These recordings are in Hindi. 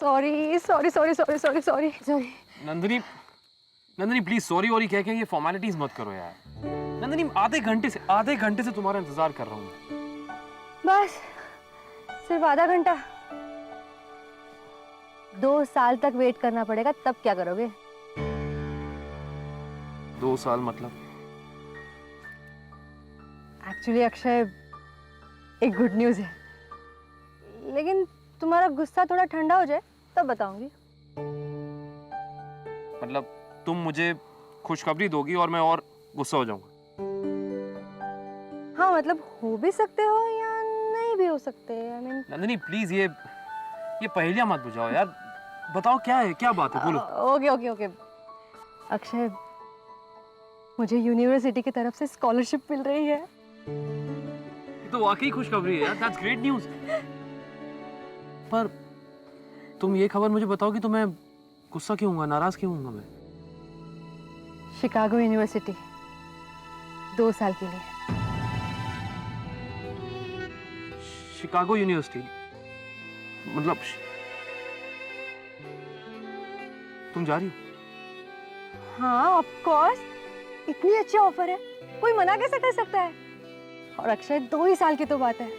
Sorry sorry sorry sorry sorry sorry sorry. Nandini, Nandini please sorry worry कह के ये फॉर्मेलिटीज मत करो यार। नंदिनी आधे घंटे से तुम्हारा इंतजार कर रहा हूँ। बस सिर्फ आधा घंटा? 2 साल तक वेट करना पड़ेगा, तब क्या करोगे? 2 साल मतलब? एक्चुअली अक्षय, एक गुड न्यूज है, लेकिन तुम्हारा गुस्सा थोड़ा ठंडा हो जाए तब बताऊंगी। मतलब तुम मुझे खुशखबरी दोगी और मैं और गुस्सा हो जाऊंगा? हाँ मतलब हो भी सकते हो या नहीं भी हो सकते। I mean... नंदिनी प्लीज ये पहेलियां मत बुझाओ यार। बताओ क्या है, क्या बात है, बोलो। ओके ओके ओके अक्षय, मुझे यूनिवर्सिटी की तरफ से स्कॉलरशिप मिल रही है। ये तो वाकई खुशखबरी है यार, दैट्स ग्रेट न्यूज़। पर तुम ये खबर मुझे बताओ कि तो मैं गुस्सा क्यों होऊंगा, नाराज क्यों होऊंगा मैं? शिकागो यूनिवर्सिटी 2 साल के लिए। शिकागो यूनिवर्सिटी मतलब तुम जा रही हो? हाँ ऑफ कोर्स, इतनी अच्छी ऑफर है, कोई मना कैसे कर सकता है? और अक्षय 2 ही साल की तो बात है,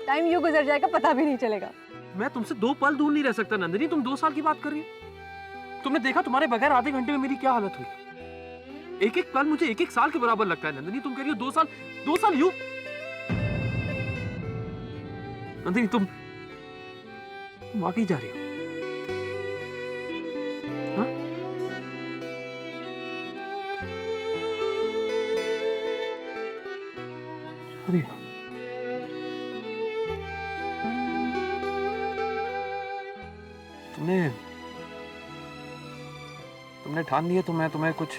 टाइम यूं गुजर जाएगा पता भी नहीं चलेगा। मैं तुमसे 2 पल दूर नहीं रह सकता नंदिनी, तुम 2 साल की बात कर रही हो? तुमने देखा तुम्हारे बगैर आधे घंटे में मेरी क्या हालत हुई? एक एक पल मुझे 1-1 साल के बराबर लगता है नंदिनी। तुम कह रही हो 2 साल यूं? नंदिनी तुम वाकई जा रही हो? हाँ? अरे तुमने ठान लिया तो मैं तुम्हें कुछ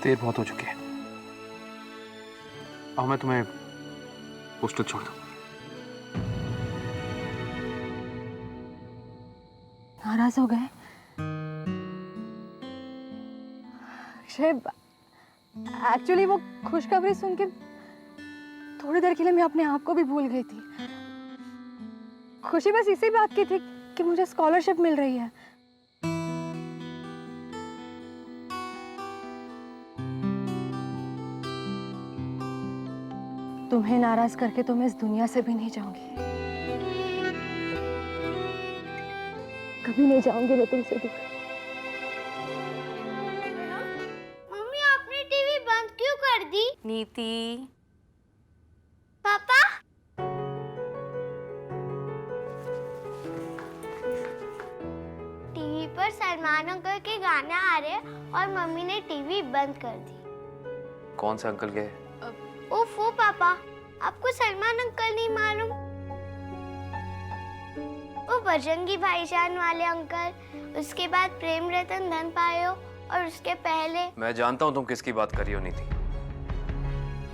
देर बहुत हो चुकी है। अब मैं तुम्हें हॉस्टल छोड़ दूं। नाराज हो गए? एक्चुअली वो खुशखबरी सुन के थोड़ी देर के लिए मैं अपने आप को भी भूल गई थी। खुशी बस इसी बात की थी कि मुझे स्कॉलरशिप मिल रही है। तुम्हें नाराज करके तो मैं इस दुनिया से भी नहीं जाऊंगी, कभी नहीं जाऊंगी मैं तुमसे दूर। मम्मी आपने टीवी बंद क्यों कर दी? नीति, पापा टीवी पर सलमान अंकल के गाने आ रहे हैं और मम्मी ने टीवी बंद कर दी। कौन से अंकल के? ओफो पापा, आपको सलमान अंकल नहीं मालूम? वो बजरंगी भाईजान वाले अंकल, उसके बाद प्रेम रतन धन पायो और उसके पहले। मैं जानता हूँ तुम किसकी बात कर रही हो नीति।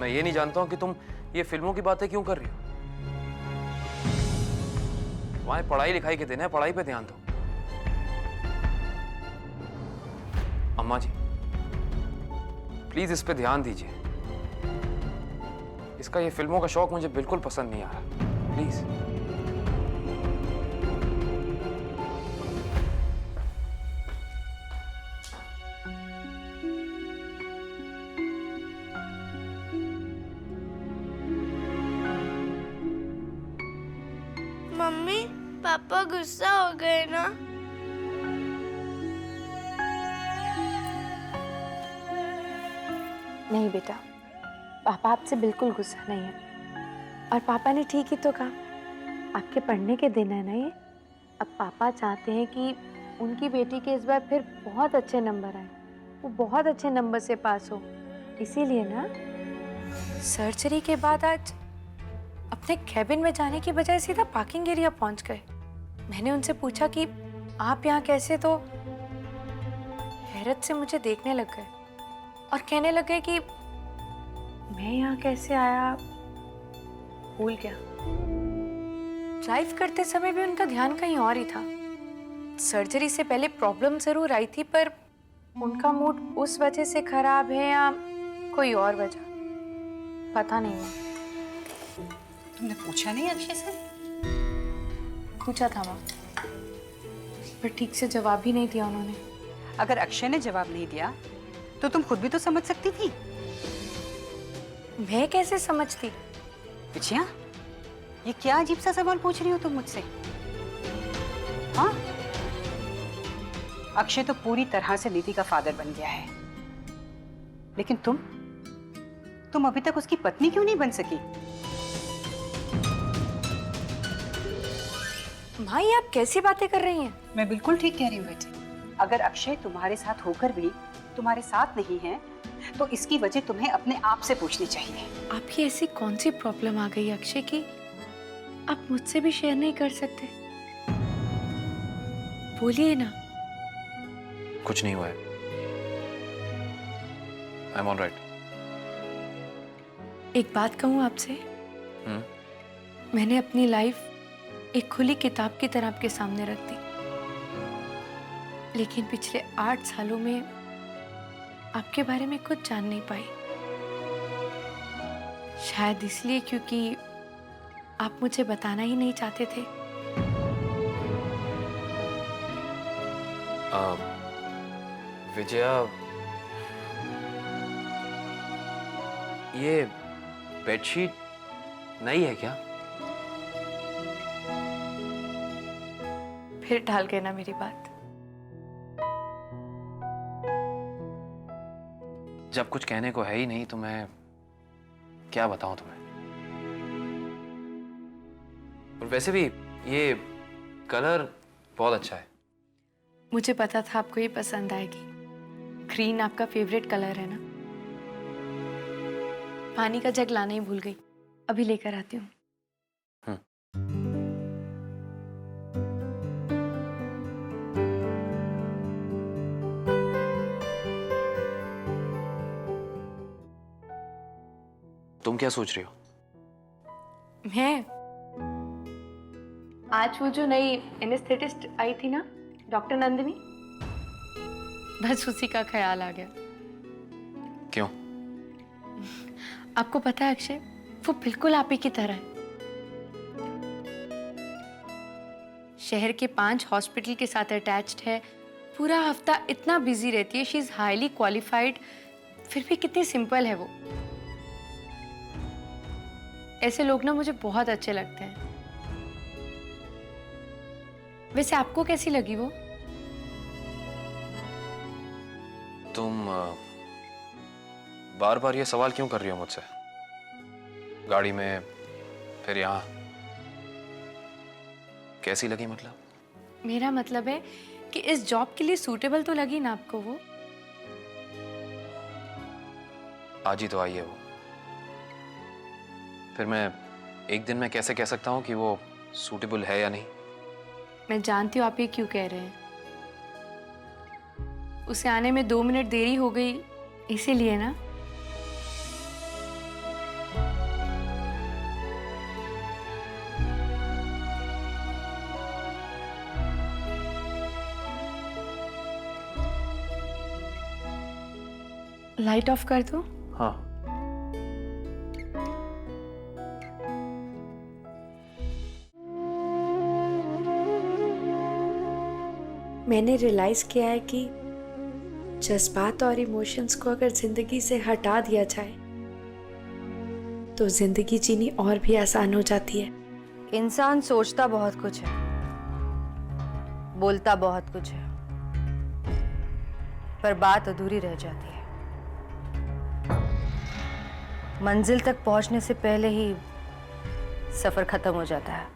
मैं ये नहीं जानता हूँ कि तुम ये फिल्मों की बातें क्यों कर रही हो। तुम्हारे पढ़ाई लिखाई के दिन है, पढ़ाई पे ध्यान दो। अम्मा जी प्लीज इस पे ध्यान दीजिए। इसका ये फिल्मों का शौक मुझे बिल्कुल पसंद नहीं आ रहा, प्लीज। मम्मी पापा गुस्सा हो गए ना? नहीं बेटा, पापा आपसे बिल्कुल गुस्सा नहीं है। और पापा ने ठीक ही तो कहा, आपके पढ़ने के दिन है ना ये। अब पापा चाहते हैं कि उनकी बेटी के इस बार फिर बहुत अच्छे नंबर आए, वो बहुत अच्छे नंबर से पास हो। इसीलिए ना सर्जरी के बाद आज अपने कैबिन में जाने की बजाय सीधा पार्किंग एरिया पहुंच गए। मैंने उनसे पूछा कि आप यहाँ कैसे, तो हैरत से मुझे देखने लग गए और कहने लगे कि मैं यहाँ कैसे आया भूल गया। ड्राइव करते समय भी उनका ध्यान कहीं और ही था। सर्जरी से पहले प्रॉब्लम जरूर आई थी, पर उनका मूड उस वजह से खराब है या कोई और वजह, पता नहीं माँ। तुमने पूछा नहीं अक्षय से? पूछा था माँ, पर ठीक से जवाब भी नहीं दिया उन्होंने। अगर अक्षय ने जवाब नहीं दिया तो तुम खुद भी तो समझ सकती थी। मैं कैसे समझती? पिछिया, ये क्या अजीब सा सवाल पूछ रही हो तुम मुझसे? हाँ, अक्षय तो पूरी तरह से नीति का फादर बन गया है, लेकिन तुम अभी तक उसकी पत्नी क्यों नहीं बन सकी? माँ, ये आप कैसी बातें कर रही हैं? मैं बिल्कुल ठीक कह रही हूँ बेटी। अगर अक्षय तुम्हारे साथ होकर भी तुम्हारे साथ नहीं है तो इसकी वजह तुम्हें अपने आप से पूछनी चाहिए। आपकी ऐसी कौन सी प्रॉब्लम आ गई अक्षय की आप मुझसे भी शेयर नहीं कर सकते? बोलिए ना। कुछ नहीं हुआ है। I am alright. एक बात कहूँ आपसे? मैंने अपनी लाइफ एक खुली किताब की तरह आपके सामने रख दी, लेकिन पिछले 8 सालों में आपके बारे में कुछ जान नहीं पाई। शायद इसलिए क्योंकि आप मुझे बताना ही नहीं चाहते थे। विजया, ये बेडशीट नई है क्या? फिर ढाल गए ना मेरी बात। जब कुछ कहने को है ही नहीं तो मैं क्या बताऊं तुम्हें। और वैसे भी ये कलर बहुत अच्छा है। मुझे पता था आपको ये पसंद आएगी। ग्रीन आपका फेवरेट कलर है ना? पानी का जग लाना ही भूल गई, अभी लेकर आती हूँ। तुम क्या सोच रही हो? मैं आज वो जो नई एनेस्थेटिस्ट आई थी ना, डॉक्टर नंदिनी, बस उसी का ख्याल आ गया। क्यों? आपको पता है अक्षय, वो बिल्कुल आप ही की तरह है। शहर के 5 हॉस्पिटल के साथ अटैच्ड है, पूरा हफ्ता इतना बिजी रहती है। शी इज हाईली क्वालिफाइड, फिर भी कितनी सिंपल है वो। ऐसे लोग ना मुझे बहुत अच्छे लगते हैं। वैसे आपको कैसी लगी वो? तुम बार बार ये सवाल क्यों कर रही हो मुझसे? गाड़ी में, फिर यहाँ, कैसी लगी मतलब? मेरा मतलब है कि इस जॉब के लिए सूटेबल तो लगी ना आपको वो? आज ही तो आई है वो। फिर मैं एक दिन में कैसे कह सकता हूँ कि वो सूटेबल है या नहीं? मैं जानती हूँ आप ये क्यों कह रहे हैं। उसे आने में 2 मिनट देरी हो गई, इसीलिए ना। लाइट ऑफ कर दो। हाँ। मैंने रियलाइज किया है कि जज्बात और इमोशंस को अगर जिंदगी से हटा दिया जाए तो जिंदगी जीनी और भी आसान हो जाती है। इंसान सोचता बहुत कुछ है, बोलता बहुत कुछ है, पर बात अधूरी रह जाती है। मंजिल तक पहुंचने से पहले ही सफर खत्म हो जाता है।